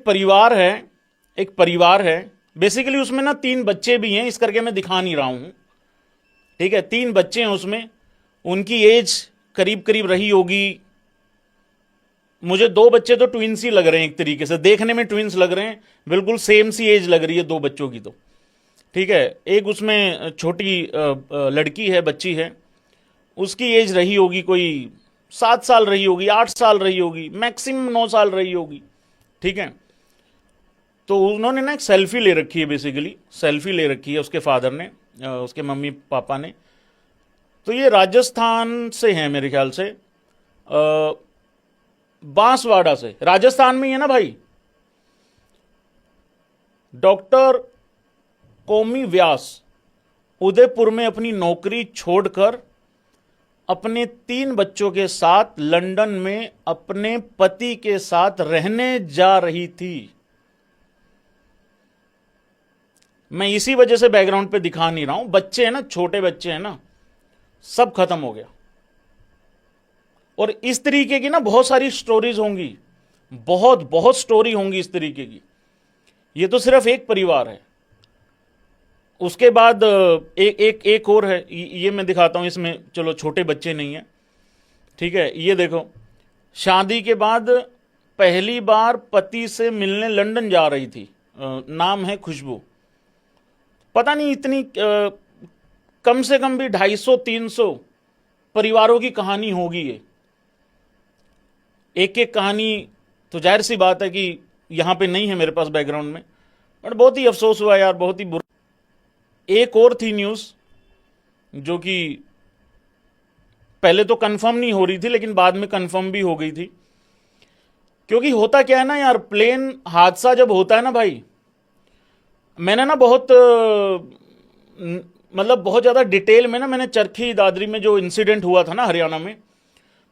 परिवार है, एक परिवार है बेसिकली। उसमें ना 3 बच्चे भी हैं, इस करके मैं दिखा नहीं रहा हूं, ठीक है। 3 बच्चे हैं उसमें, उनकी एज करीब करीब रही होगी, मुझे 2 बच्चे तो ट्विंस ही लग रहे हैं, एक तरीके से देखने में ट्विंस लग रहे हैं, बिल्कुल सेम सी एज लग रही है 2 बच्चों की तो, ठीक है। एक उसमें छोटी लड़की है, बच्ची है, उसकी एज रही होगी कोई 7 साल रही होगी, 8 साल रही होगी, मैक्सिमम 9 साल रही होगी, ठीक है। तो उन्होंने ना एक सेल्फी ले रखी है, बेसिकली सेल्फी ले रखी है उसके फादर ने, उसके मम्मी पापा ने। तो ये राजस्थान से हैं मेरे ख्याल से, बांसवाड़ा से, राजस्थान में ही है ना भाई। डॉक्टर कौमी व्यास उदयपुर में अपनी नौकरी छोड़कर अपने 3 बच्चों के साथ लंदन में अपने पति के साथ रहने जा रही थी। मैं इसी वजह से बैकग्राउंड पे दिखा नहीं रहा हूं, बच्चे हैं ना, छोटे बच्चे हैं ना, सब खत्म हो गया। और इस तरीके की ना बहुत सारी स्टोरीज होंगी, बहुत बहुत स्टोरी होंगी इस तरीके की। ये तो सिर्फ एक परिवार है। उसके बाद एक और है, ये मैं दिखाता हूं। इसमें चलो छोटे बच्चे नहीं है, ठीक है। ये देखो, शादी के बाद पहली बार पति से मिलने लंदन जा रही थी, नाम है खुशबू। पता नहीं इतनी कम से कम भी 250-300 परिवारों की कहानी होगी ये। एक एक कहानी तो जाहिर सी बात है कि यहां पे नहीं है मेरे पास बैकग्राउंड में, बट बहुत ही अफसोस हुआ यार, बहुत ही बुरा। एक और थी न्यूज़ जो कि पहले तो कंफर्म नहीं हो रही थी, लेकिन बाद में कंफर्म भी हो गई थी। क्योंकि होता क्या है ना यार, प्लेन हादसा जब होता है ना भाई, मैंने ना बहुत मतलब बहुत ज़्यादा डिटेल में ना, मैंने चरखी दादरी में जो इंसिडेंट हुआ था ना हरियाणा में,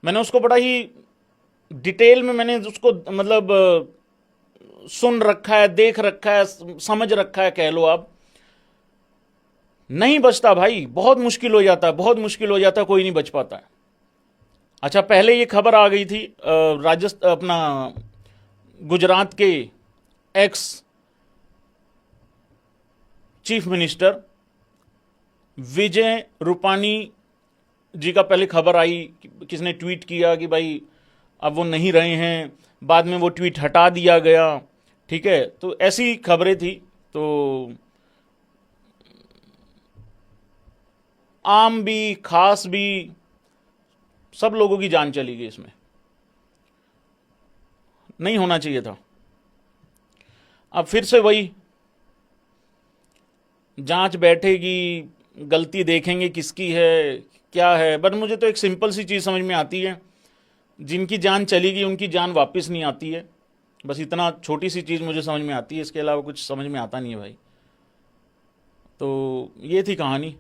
मैंने उसको बड़ा ही डिटेल में मैंने उसको मतलब सुन रखा है, देख रखा है, समझ रखा है, कह लो आप। नहीं बचता भाई, बहुत मुश्किल हो जाता है, बहुत मुश्किल हो जाता है, कोई नहीं बच पाता है। अच्छा, पहले ये खबर आ गई थी राजस्थान, अपना गुजरात के ex chief minister Vijay Rupani जी का पहले खबर आई, किसने ट्वीट किया कि भाई अब वो नहीं रहे हैं, बाद में वो ट्वीट हटा दिया गया, ठीक है। तो ऐसी खबरें थी। तो आम भी खास भी सब लोगों की जान चली गई, इसमें नहीं होना चाहिए था। अब फिर से वही जांच बैठेगी, गलती देखेंगे किसकी है क्या है। बट मुझे तो एक सिंपल सी चीज़ समझ में आती है, जिनकी जान चली गई उनकी जान वापस नहीं आती है। बस इतना छोटी सी चीज़ मुझे समझ में आती है, इसके अलावा कुछ समझ में आता नहीं है भाई। तो ये थी कहानी।